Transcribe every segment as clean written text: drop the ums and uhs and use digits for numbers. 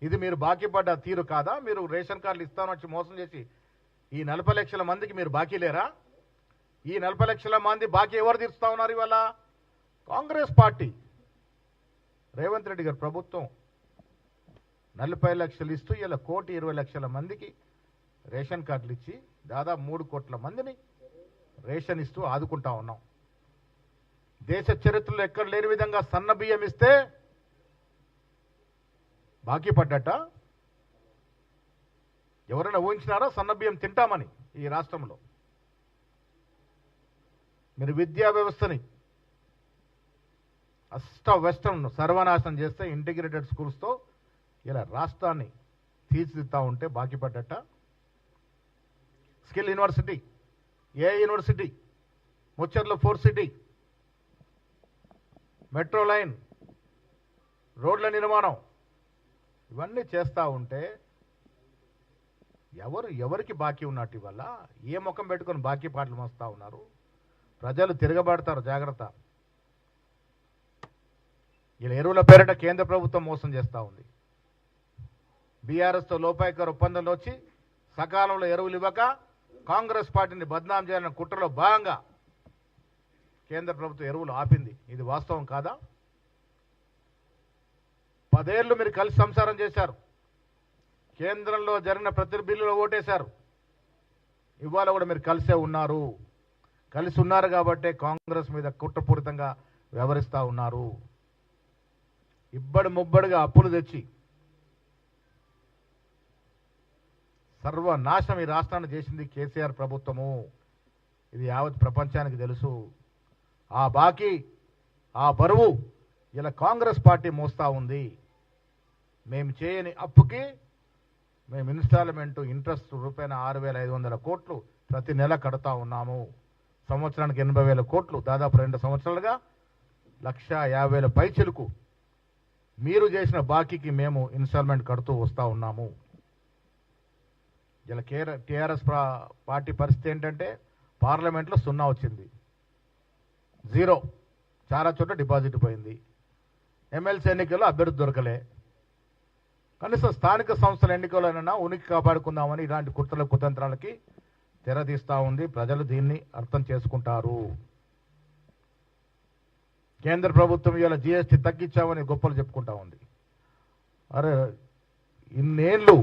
ఇది మీరు బాకీ పడ్డ తీరు కాదా? మీరు రేషన్ కార్డులు ఇస్తామని వచ్చి మోసం చేసి ఈ 40 లక్షల మందికి మీరు బాకీ లేరా? ఈ 40 లక్షల మంది బాకీ ఎవరు తీరుస్తా ఉన్నారు ఇవాళ? కాంగ్రెస్ పార్టీ, రేవంత్ రెడ్డి గారు ప్రభుత్వం 40 లక్షలు ఇస్తూ ఇలా 1,20,00,000 మందికి రేషన్ కార్డులు ఇచ్చి దాదాపు 3 కోట్ల మందిని రేషన్ ఇస్తూ ఆదుకుంటా ఉన్నాం. దేశ చరిత్రలో ఎక్కడ లేని విధంగా సన్న బియ్యం ఇస్తే బాకీ పడ్డట. ఎవరైనా ఊహించినారా సన్న బియ్యం తింటామని ఈ రాష్ట్రంలో? మీరు విద్యా వ్యవస్థని వెస్టర్న్ సర్వనాశనం చేస్తే ఇంటిగ్రేటెడ్ స్కూల్స్తో ఇలా రాష్ట్రాన్ని తీర్చిదిద్దా ఉంటే బాకీ పడ్డట. స్కిల్ యూనివర్సిటీ, ఏ university, Mucherla 4 city, metro line, రోడ్ల నిర్మాణం, ఇవన్నీ చేస్తూ ఉంటే ఎవరికి బాకీ ఉన్నట్టు ఇవల్ల? ఏ ముఖం పెట్టుకొని బాకీ పాటలు మోస్తూ ఉన్నారు? ప్రజలు తిరగబడతారు, జాగ్రత్త. ఇలా ఎరువుల పేరిట కేంద్ర ప్రభుత్వం మోసం చేస్తూ ఉంది. బీఆర్ఎస్తో లోపాయకర ఒప్పందంలో వచ్చి సకాలంలో ఎరువులు ఇవ్వక కాంగ్రెస్ పార్టీని బద్నాం చేయాలన్న కుట్రలో భాగంగా కేంద్ర ప్రభుత్వం ఎరువులు ఆపింది. ఇది వాస్తవం కాదా? 10 ఏళ్లు మీరు కలిసి సంసారం చేశారు. కేంద్రంలో జరిగిన ప్రతి బిల్లులో ఓటేశారు. ఇవాళ కూడా మీరు కలిసే ఉన్నారు. కలిసి ఉన్నారు కాబట్టే కాంగ్రెస్ మీద కుట్రపూరితంగా వ్యవహరిస్తూ ఉన్నారు. ఇబ్బడి ముబ్బడిగా అప్పులు తెచ్చి సర్వనాశనం ఈ రాష్ట్రాన్ని చేసింది కేసీఆర్ ప్రభుత్వము. ఇది యావత్ ప్రపంచానికి తెలుసు. ఆ బాకీ, ఆ బరువు ఇలా కాంగ్రెస్ పార్టీ మోస్తూ ఉంది. మేము చేయని అప్పుకి మేము ఇన్స్టాల్మెంటు ఇంట్రెస్ట్ రూపాయన 6,500 కోట్లు ప్రతి నెల కడతా ఉన్నాము. సంవత్సరానికి 80,000 కోట్లు, దాదాపు 2 సంవత్సరాలుగా 1,50,000 పైచిలుకు మీరు చేసిన బాకీకి మేము ఇన్స్టాల్మెంట్ కడుతూ వస్తూ ఉన్నాము. ఇలా టీఆర్ఎస్ పార్టీ పరిస్థితి ఏంటంటే పార్లమెంట్లో 0 వచ్చింది, 0. చాలా చోట్ల డిపాజిట్ పోయింది. ఎమ్మెల్సీ ఎన్నికల్లో అభ్యర్థి దొరకలే. కనీసం స్థానిక సంస్థల ఎన్నికలైనా ఉనికి కాపాడుకుందామని ఇలాంటి కుట్రల కుతంత్రాలకి తెరదీస్తూ ఉంది. ప్రజలు దీన్ని అర్థం చేసుకుంటారు. కేంద్ర ప్రభుత్వం ఇవాళ జీఎస్టీ తగ్గించామని గొప్పలు చెప్పుకుంటా ఉంది. అరే, ఇన్నేళ్ళు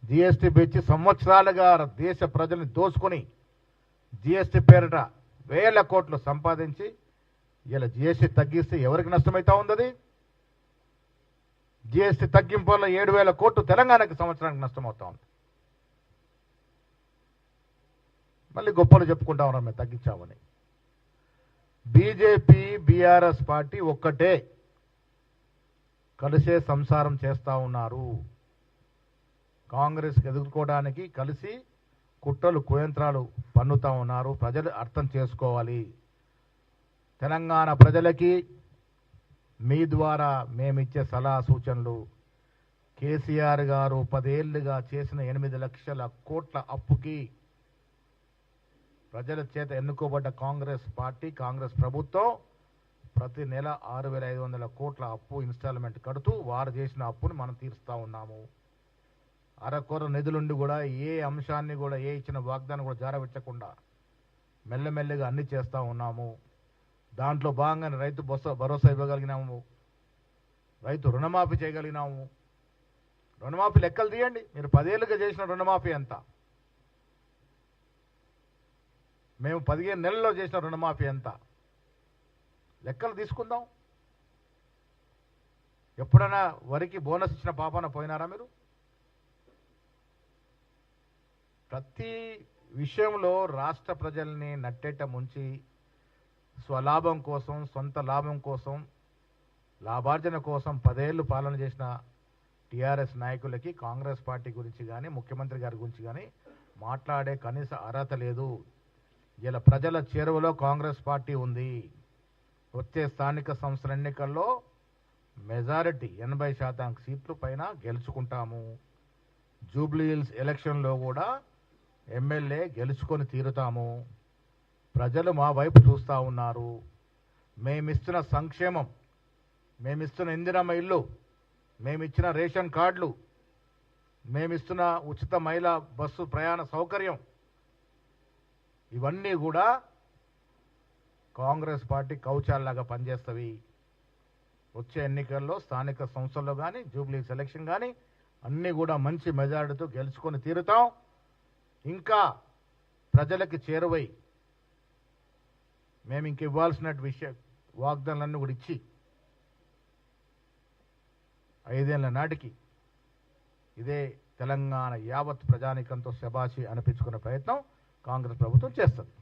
జీఎస్టీ పెంచి సంవత్సరాలుగా దేశ ప్రజల్ని దోచుకొని జీఎస్టీ పేరిట 1,000 కోట్లు సంపాదించి ఇలా జీఎస్టీ తగ్గిస్తే ఎవరికి నష్టమైతా ఉంది? అది జీఎస్టీ తగ్గింపు వల్ల 7,000 కోట్లు తెలంగాణకి సంవత్సరానికి నష్టమవుతా ఉంది. మళ్ళీ గొప్పలు చెప్పుకుంటా ఉన్నాం మేము తగ్గించామని. బీజేపీ బీఆర్ఎస్ పార్టీ ఒక్కటే, కలిసే సంసారం చేస్తూ ఉన్నారు. కాంగ్రెస్కి ఎదుర్కోవడానికి కలిసి కుట్రలు కుయంత్రాలు పన్నుతూ ఉన్నారు. ప్రజలు అర్థం చేసుకోవాలి. తెలంగాణ ప్రజలకి మీ ద్వారా మేమిచ్చే సలహా సూచనలు, కేసీఆర్ గారు 10 ఏళ్లుగా చేసిన 8 లక్షల కోట్ల అప్పుకి ప్రజల చేత ఎన్నుకోబడ్డ కాంగ్రెస్ పార్టీ, కాంగ్రెస్ ప్రభుత్వం ప్రతి నెల 6,500 కోట్ల అప్పు ఇన్స్టాల్మెంట్ కడుతూ వారు చేసిన అప్పుని మనం తీరుస్తూ ఉన్నాము. అరకొర నిధులుండి కూడా ఏ అంశాన్ని కూడా, ఏ ఇచ్చిన వాగ్దానం కూడా జారవించకుండా మెల్లమెల్లగా అన్ని చేస్తూ ఉన్నాము. దాంట్లో భాగంగానే రైతు భరోసా ఇవ్వగలిగినాము, రైతు రుణమాఫీ చేయగలిగినాము. రుణమాఫీ లెక్కలు తీయండి. మీరు 10 ఏళ్ళుగా చేసిన రుణమాఫీ ఎంత? మేము 15 నెలల్లో చేసిన రుణమాఫీ ఎంత? లెక్కలు తీసుకుందాం. ఎప్పుడైనా వరికి బోనస్ ఇచ్చిన పాపాన పోయినారా మీరు? ప్రతి విషయంలో రాష్ట్ర ప్రజల్ని నట్టేట ముంచి స్వలాభం కోసం, సొంత లాభం కోసం, లాభార్జన కోసం 10 ఏళ్ళు పాలన చేసిన టీఆర్ఎస్ నాయకులకి కాంగ్రెస్ పార్టీ గురించి కానీ, ముఖ్యమంత్రి గారి గురించి కానీ మాట్లాడే కనీస అర్హత లేదు. ఇలా ప్రజల చేరువలో కాంగ్రెస్ పార్టీ ఉంది. వచ్చే స్థానిక సంస్థల ఎన్నికల్లో మెజారిటీ 80% సీట్లు పైన గెలుచుకుంటాము. జూబ్లీ హిల్స్ ఎలక్షన్లో కూడా ఎమ్మెల్యే గెలుచుకొని తీరుతాము. ప్రజలు మా వైపు చూస్తూ ఉన్నారు. మేమిస్తున్న సంక్షేమం, మేమిస్తున్న ఇందిరమ్మ ఇల్లు, మేమిచ్చిన రేషన్ కార్డులు, మేమిస్తున్న ఉచిత మహిళా బస్సు ప్రయాణ సౌకర్యం, ఇవన్నీ కూడా కాంగ్రెస్ పార్టీ కౌచాల్లాగా పనిచేస్తవి. వచ్చే ఎన్నికల్లో స్థానిక సంస్థల్లో కానీ, జూబ్లీ సెలక్షన్ కానీ అన్నీ కూడా మంచి మెజారిటీతో గెలుచుకొని తీరుతాం. ఇంకా ప్రజలకి చేరువై మేము ఇంక ఇవ్వాల్సిన వాగ్దానాలన్నీ కూడా ఇచ్చి 5 ఏళ్ల నాటికి ఇదే తెలంగాణ యావత్ ప్రజానికంతో శబాషి అనిపించుకునే ప్రయత్నం కాంగ్రెస్ ప్రభుత్వం చేస్తుంది.